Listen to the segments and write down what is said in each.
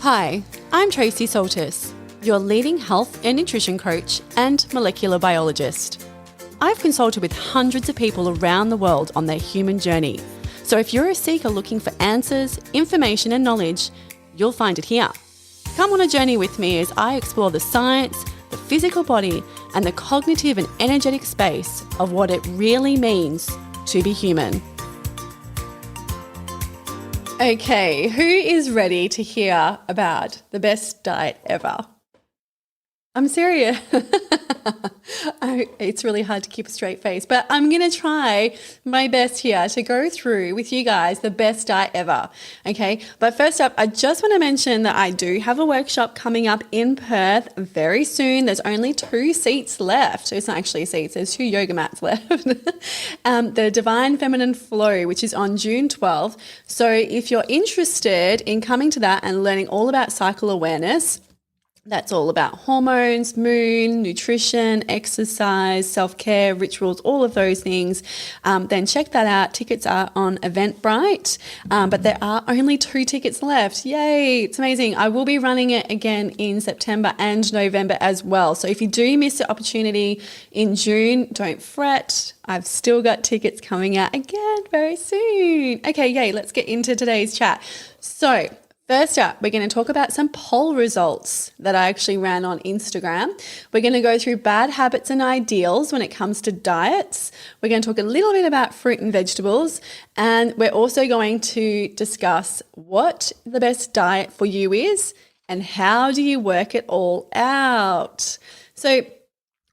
Hi, I'm Tracey, your leading health and nutrition coach and molecular biologist. I've consulted with hundreds of people around the world on their human journey. So if you're a seeker looking for answers, information and knowledge, you'll find it here. Come on a journey with me as I explore the science, the physical body, and the cognitive and energetic space of what it really means to be human. Okay, who is ready to hear about the best diet ever? I'm serious. It's really hard to keep a straight face, but I'm going to try my best here to go through with you guys the best diet ever. Okay, but first up, I just want to mention that I do have a workshop coming up in Perth very soon. There's only 2 seats left. It's not actually seats, there's 2 yoga mats left. The Divine Feminine Flow, which is on June 12th. So if you're interested in coming to that and learning all about cycle awareness, that's all about hormones, moon, nutrition, exercise, self-care, rituals, all of those things. Then check that out. Tickets are on Eventbrite, but there are only 2 tickets left. Yay, it's amazing. I will be running it again in September and November as well. So if you do miss the opportunity in June, don't fret. I've still got tickets coming out again very soon. Okay, yay, let's get into today's chat. So first up, we're going to talk about some poll results that I actually ran on Instagram. We're going to go through bad habits and ideals when it comes to diets. We're going to talk a little bit about fruit and vegetables. And we're also going to discuss what the best diet for you is and how do you work it all out. So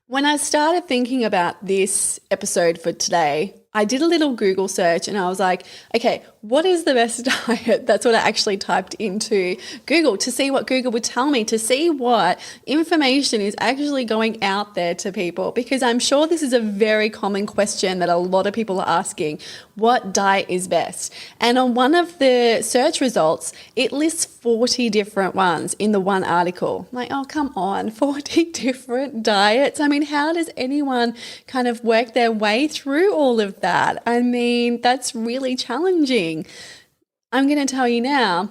when I started thinking about this episode for today, I did a little Google search and I was like, okay, what is the best diet? That's what I actually typed into Google to see what Google would tell me, to see what information is actually going out there to people, because I'm sure this is a very common question that a lot of people are asking. What diet is best? And on one of the search results, it lists 40 different ones in the one article. I'm like, oh, come on, 40 different diets. I mean, how does anyone kind of work their way through all of that? I mean, that's really challenging. I'm going to tell you now,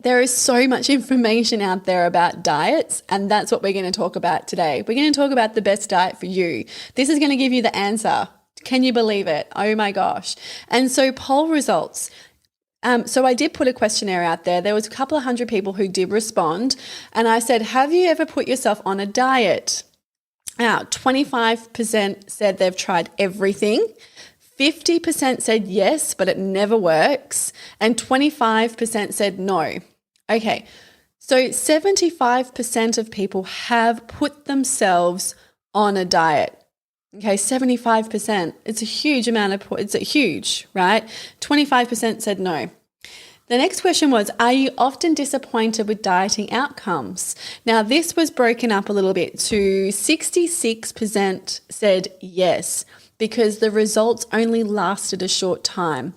there is so much information out there about diets, and that's what we're going to talk about today. We're going to talk about the best diet for you. This is going to give you the answer. Can you believe it? Oh my gosh. And so poll results. So I did put a questionnaire out there. There was a couple of hundred people who did respond, and I said, have you ever put yourself on a diet? Now, 25% said they've tried everything. 50% said yes, but it never works. And 25% said no. Okay, so 75% of people have put themselves on a diet. Okay, 75%. It's a huge amount of, it's a huge, right? 25% said no. The next question was, are you often disappointed with dieting outcomes? Now, this was broken up a little bit to 66% said yes, because the results only lasted a short time.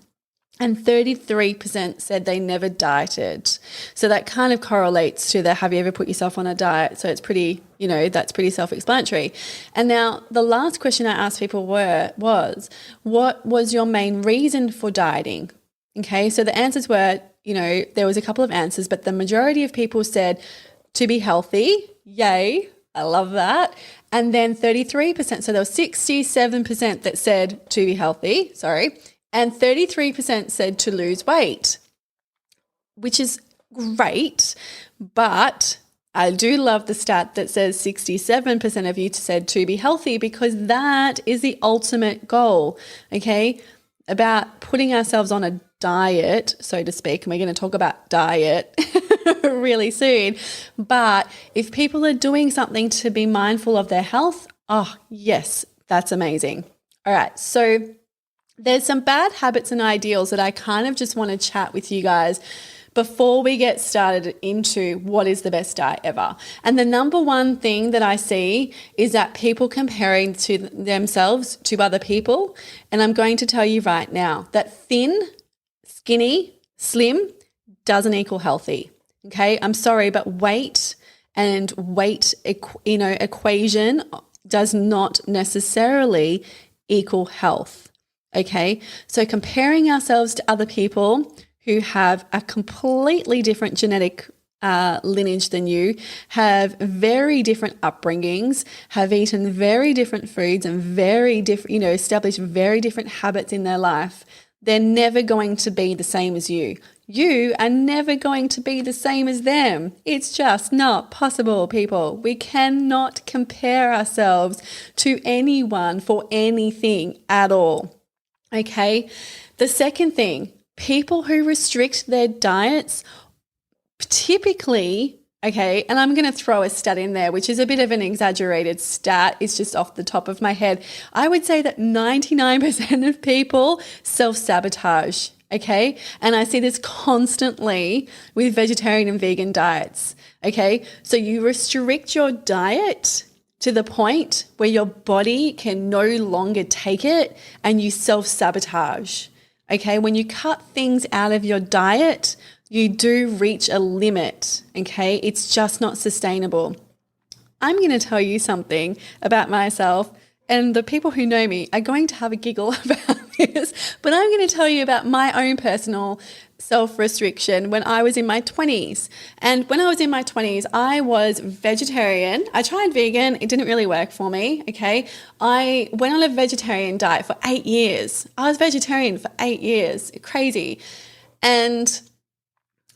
And 33% said they never dieted. So that kind of correlates to the have you ever put yourself on a diet? So it's pretty, that's pretty self-explanatory. And now the last question I asked people was, what was your main reason for dieting? Okay, so the answers were, there was a couple of answers, but the majority of people said to be healthy. Yay, I love that. And then 33%, so there was 67% that said to be healthy, and 33% said to lose weight, which is great, but I do love the stat that says 67% of you said to be healthy, because that is the ultimate goal, okay, about putting ourselves on a diet, so to speak, and we're going to talk about diet really soon. But if people are doing something to be mindful of their health, oh yes, that's amazing. All right, so there's some bad habits and ideals that I kind of just want to chat with you guys before we get started into what is the best diet ever. And the number one thing that I see is that people comparing to themselves to other people. And I'm going to tell you right now that thin, skinny, slim doesn't equal healthy. Okay, I'm sorry, but weight and weight, equation does not necessarily equal health. Okay, so comparing ourselves to other people who have a completely different genetic lineage than you, have very different upbringings, have eaten very different foods and very different, established very different habits in their life. They're never going to be the same as you. You are never going to be the same as them. It's just not possible, people. We cannot compare ourselves to anyone for anything at all. Okay? The second thing, people who restrict their diets typically, okay, and I'm going to throw a stat in there, which is a bit of an exaggerated stat. It's just off the top of my head. I would say that 99% of people self-sabotage, okay? And I see this constantly with vegetarian and vegan diets, okay? So you restrict your diet to the point where your body can no longer take it and you self-sabotage, okay? When you cut things out of your diet, you do reach a limit, okay? It's just not sustainable. I'm going to tell you something about myself, and the people who know me are going to have a giggle about this, but I'm going to tell you about my own personal self-restriction when I was in my 20s. And when I was in my 20s, I was vegetarian. I tried vegan. It didn't really work for me, okay? I went on a vegetarian diet for 8 years. I was vegetarian for 8 years. Crazy. And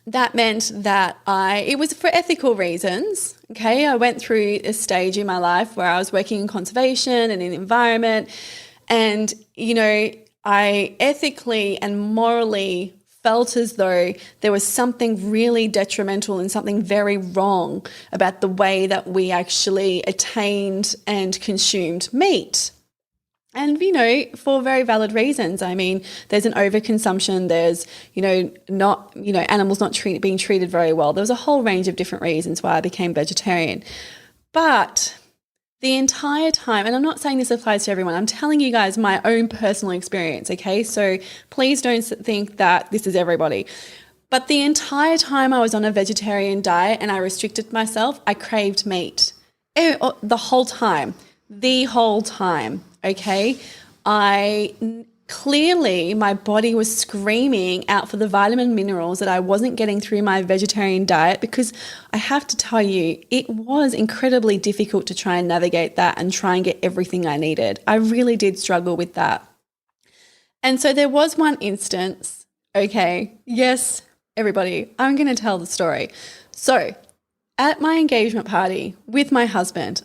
that meant that it was for ethical reasons, okay? I went through a stage in my life where I was working in conservation and in the environment, and, I ethically and morally felt as though there was something really detrimental and something very wrong about the way that we actually attained and consumed meat. And, for very valid reasons. I mean, there's an overconsumption, there's, animals not being treated very well. There was a whole range of different reasons why I became vegetarian. But the entire time, and I'm not saying this applies to everyone, I'm telling you guys my own personal experience, okay? So please don't think that this is everybody. But the entire time I was on a vegetarian diet and I restricted myself, I craved meat. The whole time. Okay, clearly my body was screaming out for the vitamin minerals that I wasn't getting through my vegetarian diet, because I have to tell you, it was incredibly difficult to try and navigate that and try and get everything I needed. I really did struggle with that. And so there was one instance, okay, yes, everybody, I'm going to tell the story. So at my engagement party with my husband,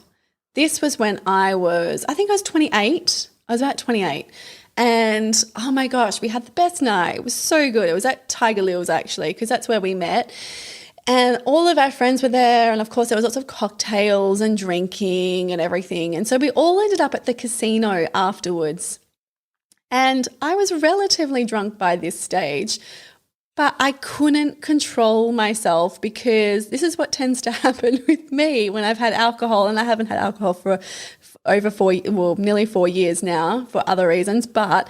this was when I was 28. I was about 28. And oh my gosh, we had the best night. It was so good. It was at Tiger Lil's actually, because that's where we met. And all of our friends were there. And of course, there was lots of cocktails and drinking and everything. And so we all ended up at the casino afterwards. And I was relatively drunk by this stage, but I couldn't control myself, because this is what tends to happen with me when I've had alcohol, and I haven't had alcohol for nearly 4 years now for other reasons. But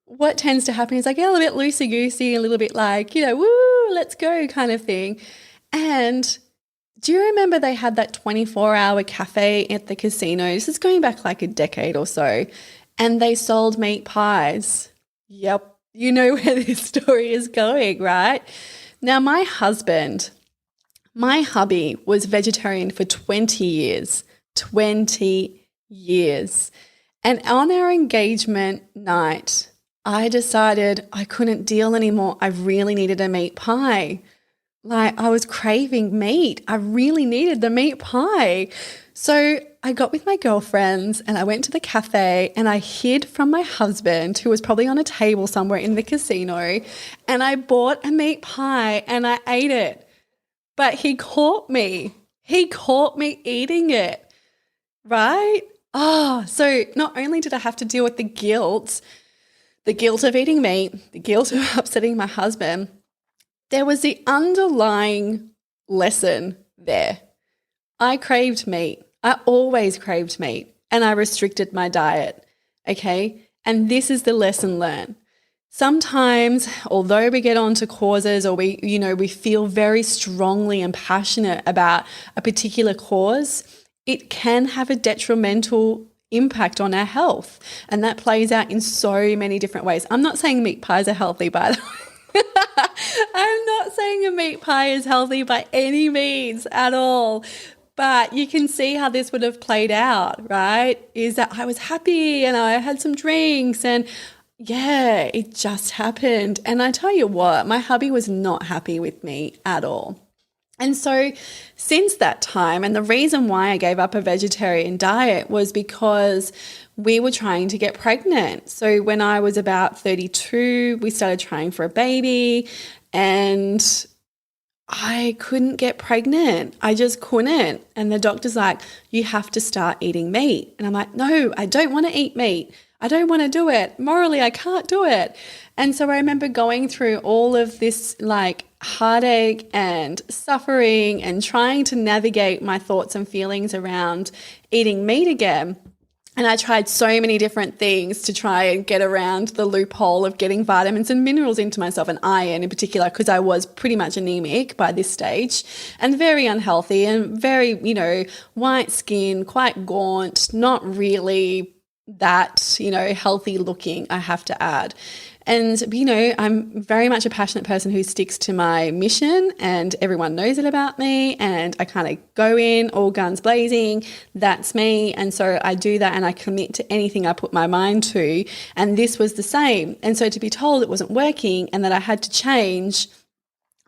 what tends to happen is I get a little bit loosey-goosey, a little bit like, woo, let's go kind of thing. And do you remember they had that 24-hour cafe at the casino? This is going back like a decade or so. And they sold meat pies. Yep. You know where this story is going, right? Now, my hubby was vegetarian for 20 years. 20 years. And on our engagement night, I decided I couldn't deal anymore. I really needed a meat pie. Like, I was craving meat. I really needed the meat pie. So I got with my girlfriends and I went to the cafe and I hid from my husband, who was probably on a table somewhere in the casino, and I bought a meat pie and I ate it. But he caught me. He caught me eating it, right? So not only did I have to deal with the guilt of eating meat, the guilt of upsetting my husband, there was the underlying lesson there. I craved meat. I always craved meat, and I restricted my diet, okay? And this is the lesson learned. Sometimes, although we get onto causes, or we feel very strongly and passionate about a particular cause, it can have a detrimental impact on our health, and that plays out in so many different ways. I'm not saying meat pies are healthy, by the way. I'm not saying a meat pie is healthy by any means at all. But you can see how this would have played out, right? Is that I was happy and I had some drinks and yeah, it just happened. And I tell you what, my hubby was not happy with me at all. And so since that time, and the reason why I gave up a vegetarian diet was because we were trying to get pregnant. So when I was about 32, we started trying for a baby and I couldn't get pregnant. I just couldn't. And the doctor's like, you have to start eating meat. And I'm like, no, I don't want to eat meat. I don't want to do it. Morally, I can't do it. And so I remember going through all of this like heartache and suffering and trying to navigate my thoughts and feelings around eating meat again. And I tried so many different things to try and get around the loophole of getting vitamins and minerals into myself, and iron in particular, because I was pretty much anemic by this stage and very unhealthy and very, white skin, quite gaunt, not really that, healthy looking, I have to add. And, I'm very much a passionate person who sticks to my mission and everyone knows it about me and I kind of go in all guns blazing. That's me. And so I do that and I commit to anything I put my mind to. And this was the same. And so to be told it wasn't working and that I had to change,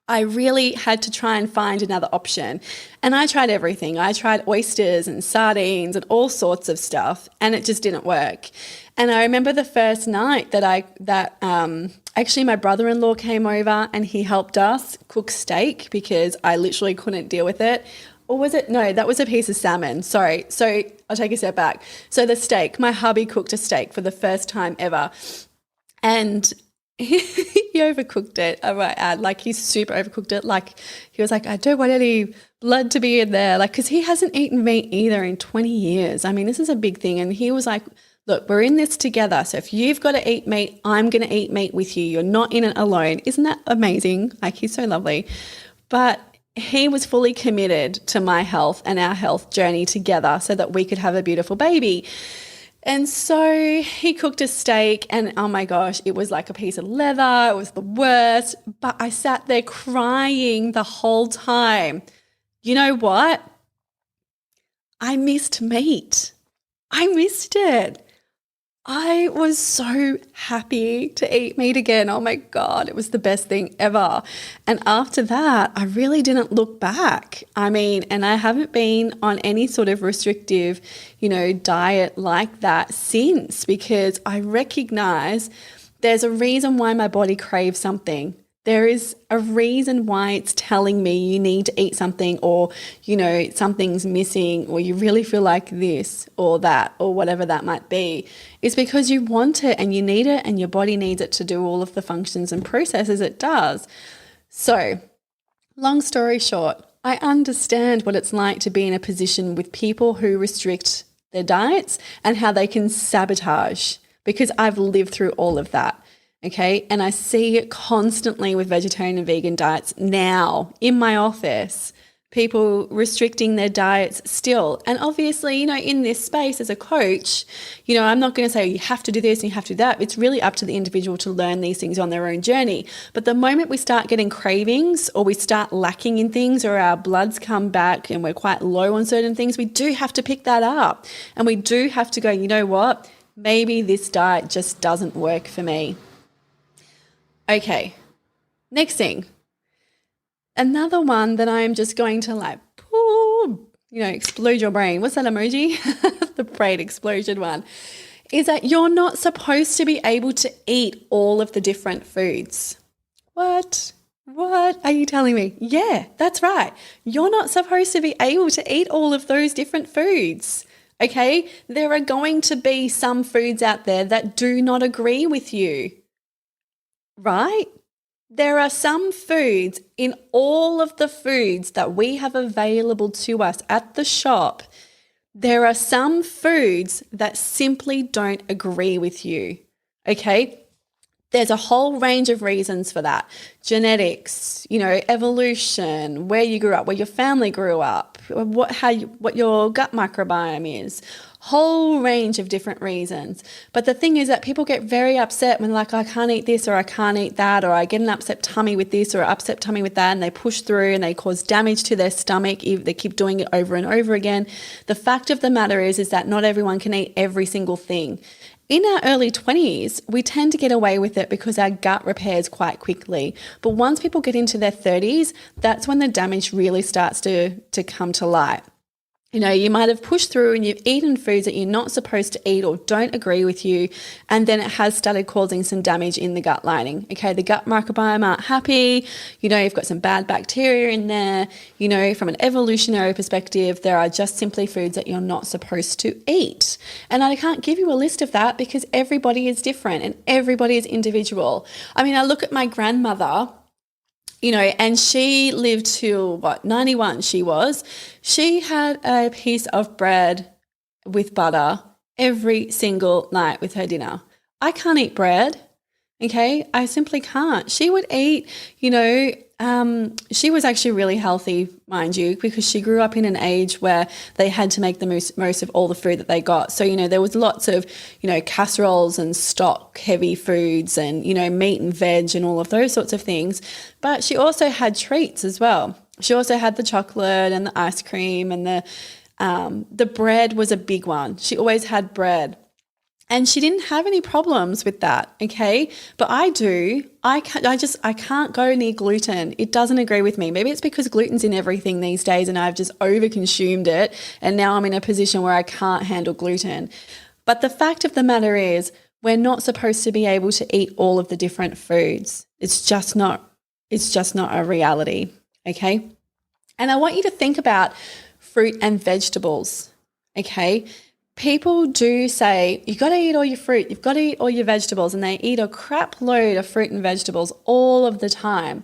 I really had to try and find another option. And I tried everything. I tried oysters and sardines and all sorts of stuff and it just didn't work. And I remember the first night that actually my brother-in-law came over and he helped us cook steak because I literally couldn't deal with it. Or was it? No, that was a piece of salmon. Sorry. So I'll take a step back. So the steak, my hubby cooked a steak for the first time ever. And he overcooked it, I might add. Like he super overcooked it. Like he was like, I don't want any blood to be in there. Like, because he hasn't eaten meat either in 20 years. I mean, this is a big thing. And he was like, look, we're in this together. So if you've got to eat meat, I'm going to eat meat with you. You're not in it alone. Isn't that amazing? Like he's so lovely. But he was fully committed to my health and our health journey together so that we could have a beautiful baby. And so he cooked a steak and oh my gosh, it was like a piece of leather. It was the worst. But I sat there crying the whole time. You know what? I missed meat. I missed it. I was so happy to eat meat again. Oh my God, it was the best thing ever. And after that, I really didn't look back. I mean, and I haven't been on any sort of restrictive, diet like that since because I recognize there's a reason why my body craves something. There is a reason why it's telling me you need to eat something or, something's missing or you really feel like this or that or whatever that might be. It's because you want it and you need it and your body needs it to do all of the functions and processes it does. So, long story short, I understand what it's like to be in a position with people who restrict their diets and how they can sabotage because I've lived through all of that. Okay. And I see it constantly with vegetarian and vegan diets now in my office, people restricting their diets still. And obviously, in this space as a coach, I'm not going to say you have to do this and you have to do that. It's really up to the individual to learn these things on their own journey. But the moment we start getting cravings or we start lacking in things or our bloods come back and we're quite low on certain things, we do have to pick that up. And we do have to go, you know what? Maybe this diet just doesn't work for me. Okay, next thing. Another one that I'm just going to explode your brain. What's that emoji? The brain explosion one. Is that you're not supposed to be able to eat all of the different foods. What? What are you telling me? Yeah, that's right. You're not supposed to be able to eat all of those different foods. Okay? There are going to be some foods out there that do not agree with you. Right? There are some foods in all of the foods that we have available to us at the shop. There are some foods that simply don't agree with you. Okay? There's a whole range of reasons for that. Genetics, evolution, where you grew up, where your family grew up, what your gut microbiome is. whole range of different reasons. But the thing is that people get very upset when like, I can't eat this or I can't eat that, or I get an upset tummy with this or upset tummy with that, and they push through and they cause damage to their stomach if they keep doing it over and over again. The fact of the matter is that not everyone can eat every single thing. In our early 20s, we tend to get away with it because our gut repairs quite quickly. But once people get into their 30s, that's when the damage really starts to come to light. You know, you might have pushed through and you've eaten foods that you're not supposed to eat or don't agree with you, and then it has started causing some damage in the gut lining. Okay, the gut microbiome aren't happy. You know, you've got some bad bacteria in there. You know, from an evolutionary perspective, there are just simply foods that you're not supposed to eat. And I can't give you a list of that because everybody is different and everybody is individual. I mean, I look at my grandmother, you know, and she lived till 91 she was. She had a piece of bread with butter every single night with her dinner. I can't eat bread, okay? I simply can't. She would eat, you know, she was actually really healthy, mind you, because she grew up in an age where they had to make the most of all the food that they got. So, you know, there was lots of, you know, casseroles and stock heavy foods and, you know, meat and veg and all of those sorts of things. But she also had treats as well. She also had the chocolate and the ice cream, and the bread was a big one. She always had bread. And she didn't have any problems with that, okay? But I do. I can't go near gluten. It doesn't agree with me. Maybe it's because gluten's in everything these days and I've just overconsumed it, and now I'm in a position where I can't handle gluten. But the fact of the matter is, we're not supposed to be able to eat all of the different foods. It's just not a reality, okay? And I want you to think about fruit and vegetables, okay? People do say, you've got to eat all your fruit, you've got to eat all your vegetables, and they eat a crap load of fruit and vegetables all of the time.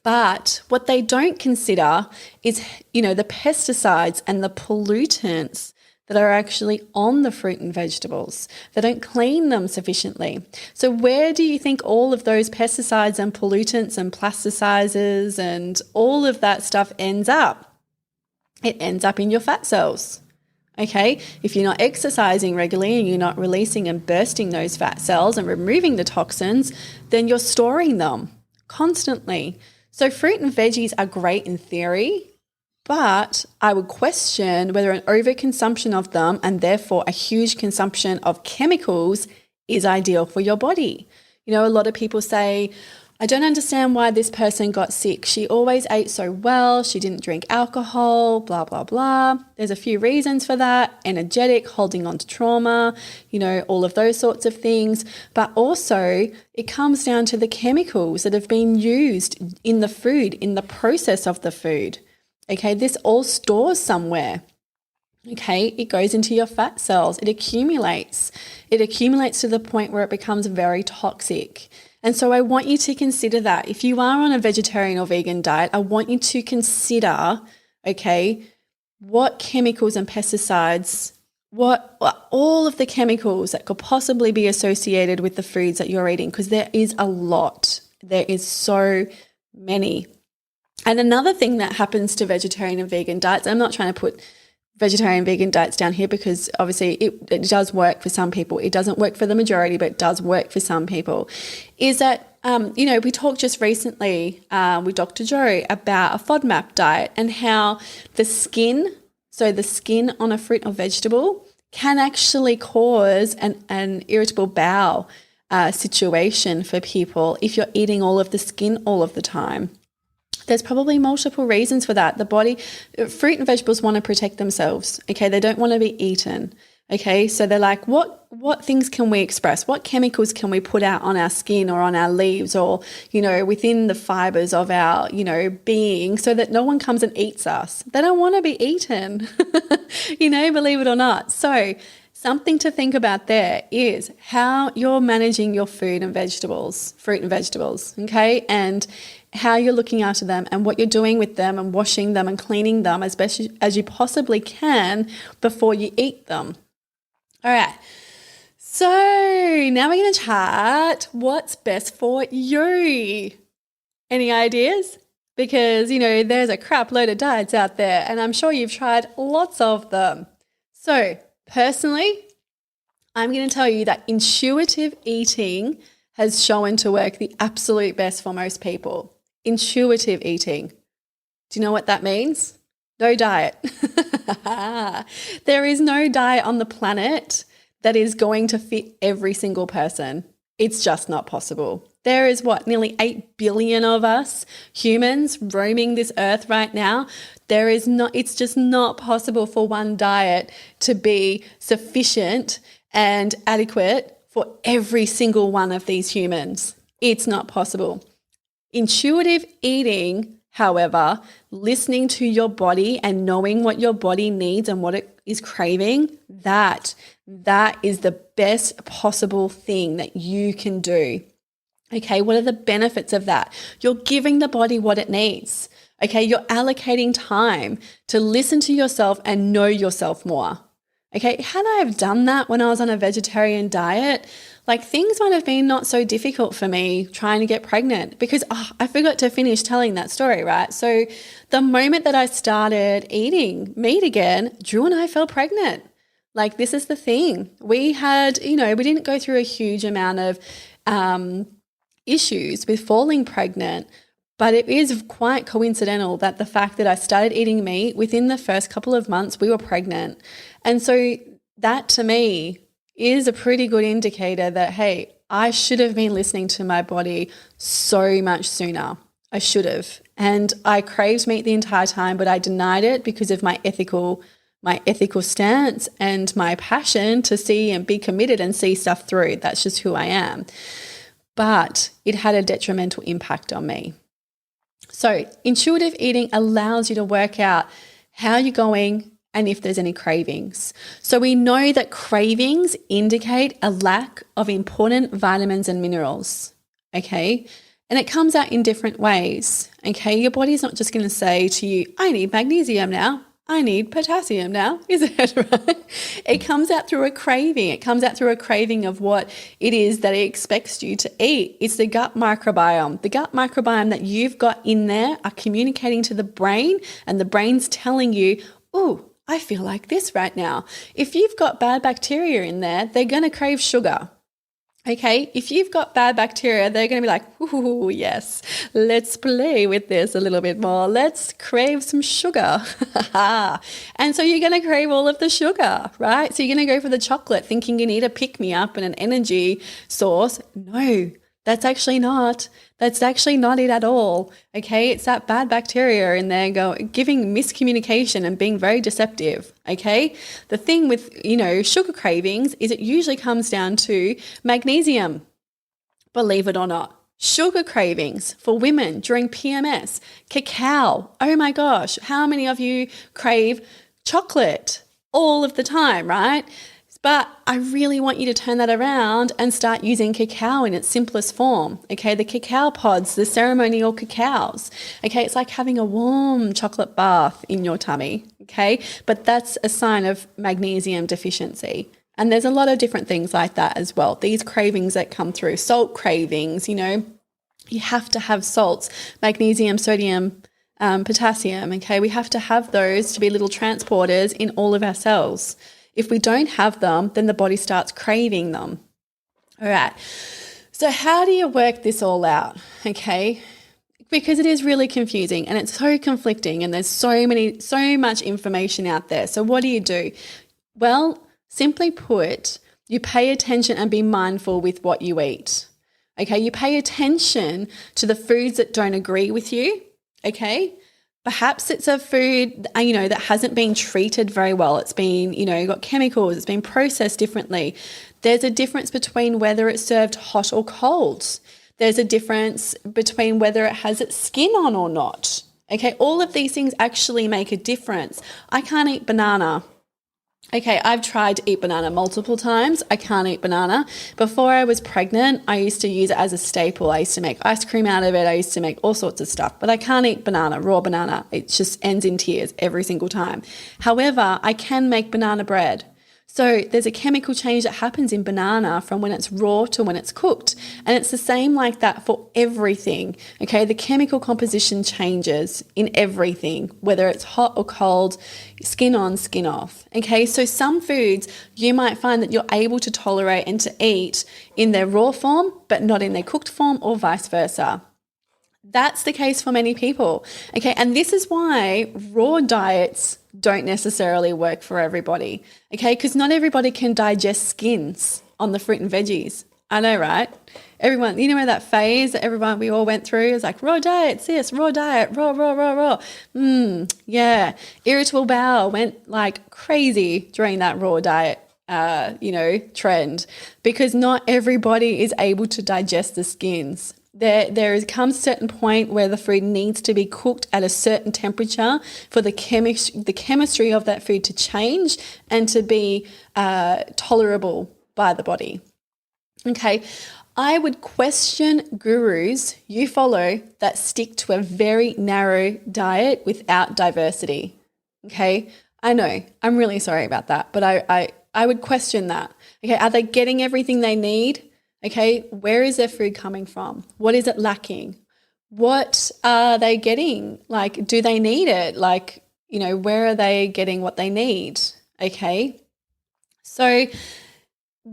But what they don't consider is, you know, the pesticides and the pollutants that are actually on the fruit and vegetables. They don't clean them sufficiently. So where do you think all of those pesticides and pollutants and plasticizers and all of that stuff ends up? It ends up in your fat cells. Okay, if you're not exercising regularly and you're not releasing and bursting those fat cells and removing the toxins, then you're storing them constantly. So fruit and veggies are great in theory, but I would question whether an overconsumption of them, and therefore a huge consumption of chemicals, is ideal for your body. You know, a lot of people say, I don't understand why this person got sick. She always ate so well. She didn't drink alcohol, blah, blah, blah. There's a few reasons for that. Energetic, holding on to trauma, you know, all of those sorts of things. But also it comes down to the chemicals that have been used in the food, in the process of the food. Okay, this all stores somewhere. Okay, it goes into your fat cells. It accumulates. It accumulates to the point where it becomes very toxic. And so I want you to consider that. If you are on a vegetarian or vegan diet, I want you to consider, okay, what chemicals and pesticides, what all of the chemicals that could possibly be associated with the foods that you're eating, because there is a lot. There is so many. And another thing that happens to vegetarian and vegan diets, I'm not trying to put vegetarian vegan diets down here because obviously it does work for some people. It doesn't work for the majority, but it does work for some people, is that, you know, we talked just recently with Dr. Joe about a FODMAP diet and how the skin on a fruit or vegetable can actually cause an irritable bowel situation for people if you're eating all of the skin all of the time. There's probably multiple reasons for that. The body, fruit and vegetables want to protect themselves, okay? They don't want to be eaten, okay? So they're like, what things can we express? What chemicals can we put out on our skin or on our leaves or, you know, within the fibers of our, you know, being so that no one comes and eats us? They don't want to be eaten, you know, believe it or not. So something to think about there is how you're managing your fruit and vegetables, okay? And how you're looking after them and what you're doing with them and washing them and cleaning them as best as you possibly can before you eat them. All right. So now we're going to chat what's best for you. Any ideas? Because, you know, there's a crap load of diets out there and I'm sure you've tried lots of them. So Personally, I'm going to tell you that intuitive eating has shown to work the absolute best for most people. Intuitive eating. Do you know what that means? No diet. There is no diet on the planet that is going to fit every single person. It's just not possible. There is nearly 8 billion of us humans roaming this earth right now. It's just not possible for one diet to be sufficient and adequate for every single one of these humans. It's not possible. Intuitive eating, however, listening to your body and knowing what your body needs and what it is craving, that is the best possible thing that you can do. Okay, what are the benefits of that? You're giving the body what it needs. Okay, you're allocating time to listen to yourself and know yourself more. Okay, had I have done that when I was on a vegetarian diet, things might have been not so difficult for me trying to get pregnant because I forgot to finish telling that story, right? So the moment that I started eating meat again, Drew and I fell pregnant. This is the thing. We had, we didn't go through a huge amount of issues with falling pregnant, but it is quite coincidental that the fact that I started eating meat, within the first couple of months, we were pregnant. And so that to me is a pretty good indicator that, hey, I should have been listening to my body so much sooner. I should have. And I craved meat the entire time, but I denied it because of my ethical stance and my passion to see and be committed and see stuff through. That's just who I am. But it had a detrimental impact on me. So intuitive eating allows you to work out how you're going and if there's any cravings. So we know that cravings indicate a lack of important vitamins and minerals, okay? And it comes out in different ways, okay? Your body's not just going to say to you, I need magnesium now. I need potassium now, is it right? It comes out through a craving. It comes out through a craving of what it is that it expects you to eat. It's the gut microbiome. The gut microbiome that you've got in there are communicating to the brain, and the brain's telling you, ooh, I feel like this right now. If you've got bad bacteria in there, they're going to crave sugar. Okay, if you've got bad bacteria, they're going to be like, ooh, yes, let's play with this a little bit more. Let's crave some sugar. And so you're going to crave all of the sugar, right? So you're going to go for the chocolate thinking you need a pick-me-up and an energy source. No, that's actually not it at all. Okay, it's that bad bacteria in there giving miscommunication and being very deceptive. Okay, the thing with sugar cravings is it usually comes down to magnesium. Believe it or not, sugar cravings for women during PMS, cacao. Oh my gosh, how many of you crave chocolate all of the time, right? But I really want you to turn that around and start using cacao in its simplest form. Okay, the cacao pods, the ceremonial cacaos. Okay, it's like having a warm chocolate bath in your tummy. Okay, but that's a sign of magnesium deficiency. And there's a lot of different things like that as well. These cravings that come through, salt cravings, you have to have salts, magnesium, sodium, potassium. Okay, we have to have those to be little transporters in all of our cells. If we don't have them, then the body starts craving them. All right. So how do you work this all out? Okay. Because it is really confusing and it's so conflicting and there's so much information out there. So what do? Well, simply put, you pay attention and be mindful with what you eat. Okay. You pay attention to the foods that don't agree with you. Okay. Perhaps it's a food, that hasn't been treated very well. It's been, got chemicals. It's been processed differently. There's a difference between whether it's served hot or cold. There's a difference between whether it has its skin on or not. Okay, all of these things actually make a difference. I can't eat banana. Okay, I've tried to eat banana multiple times. I can't eat banana. Before I was pregnant, I used to use it as a staple. I used to make ice cream out of it. I used to make all sorts of stuff, but I can't eat banana, raw banana. It just ends in tears every single time. However, I can make banana bread. So there's a chemical change that happens in banana from when it's raw to when it's cooked. And it's the same like that for everything. Okay, the chemical composition changes in everything, whether it's hot or cold, skin on, skin off. Okay, so some foods you might find that you're able to tolerate and to eat in their raw form, but not in their cooked form, or vice versa. That's the case for many people. Okay, and this is why raw diets don't necessarily work for everybody. Okay, because not everybody can digest skins on the fruit and veggies. I know, right? Everyone, you know, that phase that we all went through is like raw diet, sis, raw diet, raw. Yeah. Irritable bowel went like crazy during that raw diet trend, because not everybody is able to digest the skins. There comes a certain point where the food needs to be cooked at a certain temperature for the chemistry of that food to change and to be tolerable by the body. Okay, I would question gurus you follow that stick to a very narrow diet without diversity. Okay, I know, I'm really sorry about that, but I would question that. Okay, are they getting everything they need? Okay, where is their food coming from? What is it lacking? What are they getting? Like, do they need it? Like, you know, where are they getting what they need? Okay, so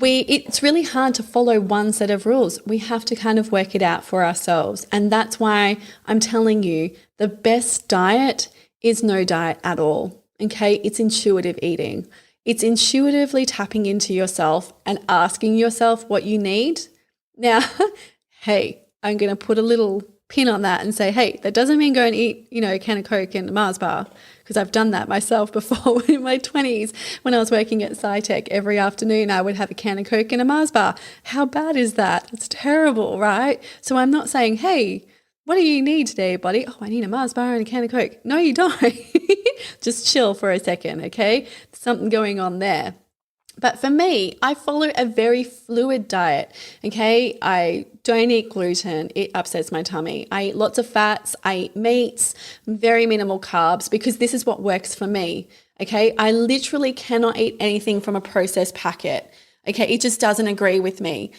it's really hard to follow one set of rules. We have to kind of work it out for ourselves. And that's why I'm telling you the best diet is no diet at all. Okay, it's intuitive eating. It's intuitively tapping into yourself and asking yourself what you need. Now, hey, I'm going to put a little pin on that and say, hey, that doesn't mean go and eat, a can of Coke and a Mars bar, because I've done that myself before in my 20s when I was working at SciTech. Every afternoon I would have a can of Coke and a Mars bar. How bad is that? It's terrible, right? So I'm not saying, hey, what do you need today, buddy? Oh, I need a Mars bar and a can of Coke. No, you don't. Just chill for a second, okay? There's something going on there. But for me, I follow a very fluid diet, okay? I don't eat gluten. It upsets my tummy. I eat lots of fats. I eat meats, very minimal carbs, because this is what works for me, okay? I literally cannot eat anything from a processed packet, okay? It just doesn't agree with me.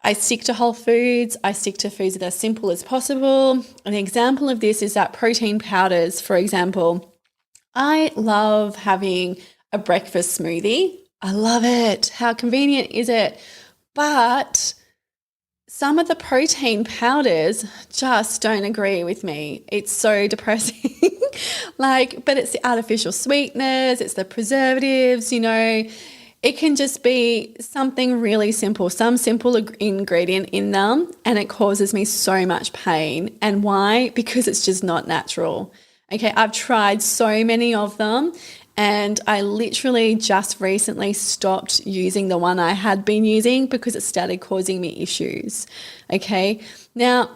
I stick to whole foods. I stick to foods that are simple as possible. An example of this is that protein powders, for example. I love having a breakfast smoothie. I love it. How convenient is it? But some of the protein powders just don't agree with me. It's so depressing. But it's the artificial sweeteners, it's the preservatives, It can just be something really simple, some simple ingredient in them, and it causes me so much pain. And why? Because it's just not natural. Okay, I've tried so many of them, and I literally just recently stopped using the one I had been using because it started causing me issues. Okay, now,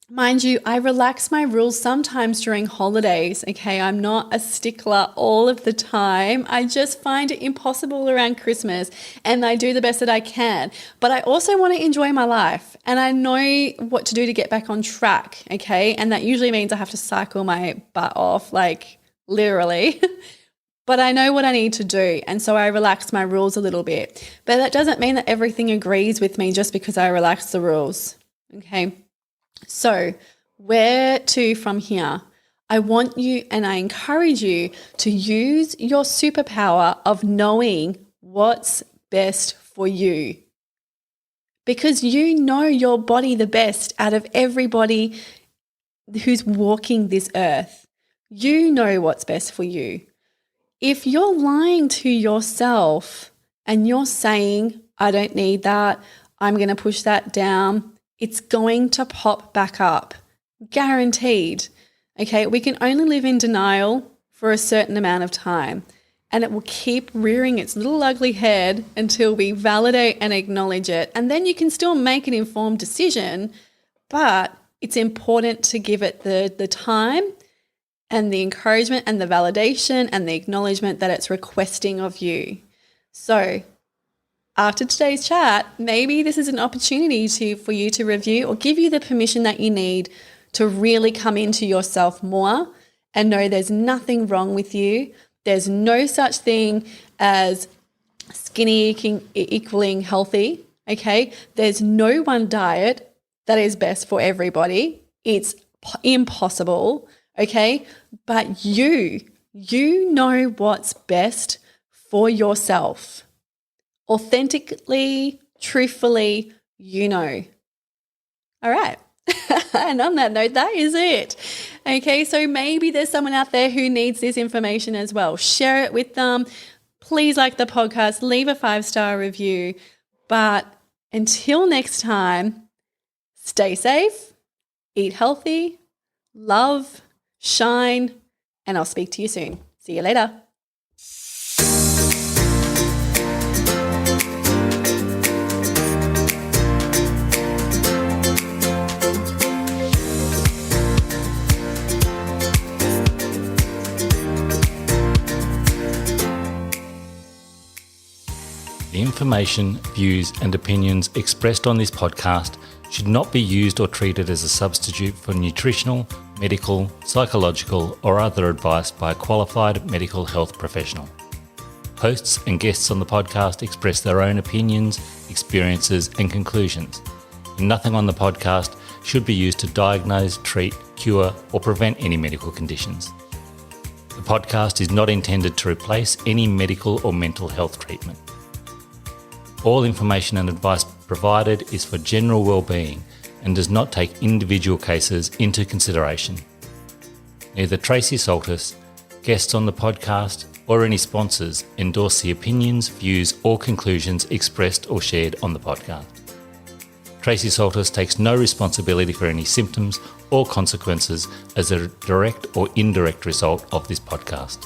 mind you, I relax my rules sometimes during holidays, okay? I'm not a stickler all of the time. I just find it impossible around Christmas, and I do the best that I can. But I also want to enjoy my life, and I know what to do to get back on track, okay? And that usually means I have to cycle my butt off, like literally. But I know what I need to do, and so I relax my rules a little bit. But that doesn't mean that everything agrees with me just because I relax the rules, okay? So where to from here? I want you and I encourage you to use your superpower of knowing what's best for you, because you know your body the best out of everybody who's walking this earth. You know what's best for you. If you're lying to yourself and you're saying, I don't need that, I'm going to push that down, it's going to pop back up, guaranteed. Okay, we can only live in denial for a certain amount of time, and it will keep rearing its little ugly head until we validate and acknowledge it. And then you can still make an informed decision, but it's important to give it the time and the encouragement and the validation and the acknowledgement that it's requesting of you. So after today's chat, maybe this is an opportunity for you to review or give you the permission that you need to really come into yourself more and know there's nothing wrong with you. There's no such thing as skinny equaling healthy, okay? There's no one diet that is best for everybody. It's impossible, okay? But you know what's best for yourself. Authentically, truthfully, you know. All right. And on that note, that is it. Okay, so maybe there's someone out there who needs this information as well. Share it with them. Please like the podcast, leave a 5-star review. But until next time, stay safe, eat healthy, love, shine, and I'll speak to you soon. See you later. The information, views and opinions expressed on this podcast should not be used or treated as a substitute for nutritional, medical, psychological or other advice by a qualified medical health professional. Hosts and guests on the podcast express their own opinions, experiences and conclusions, and nothing on the podcast should be used to diagnose, treat, cure or prevent any medical conditions. The podcast is not intended to replace any medical or mental health treatment. All information and advice provided is for general well-being and does not take individual cases into consideration. Neither Tracey Saltis, guests on the podcast, or any sponsors endorse the opinions, views or conclusions expressed or shared on the podcast. Tracey Saltis takes no responsibility for any symptoms or consequences as a direct or indirect result of this podcast.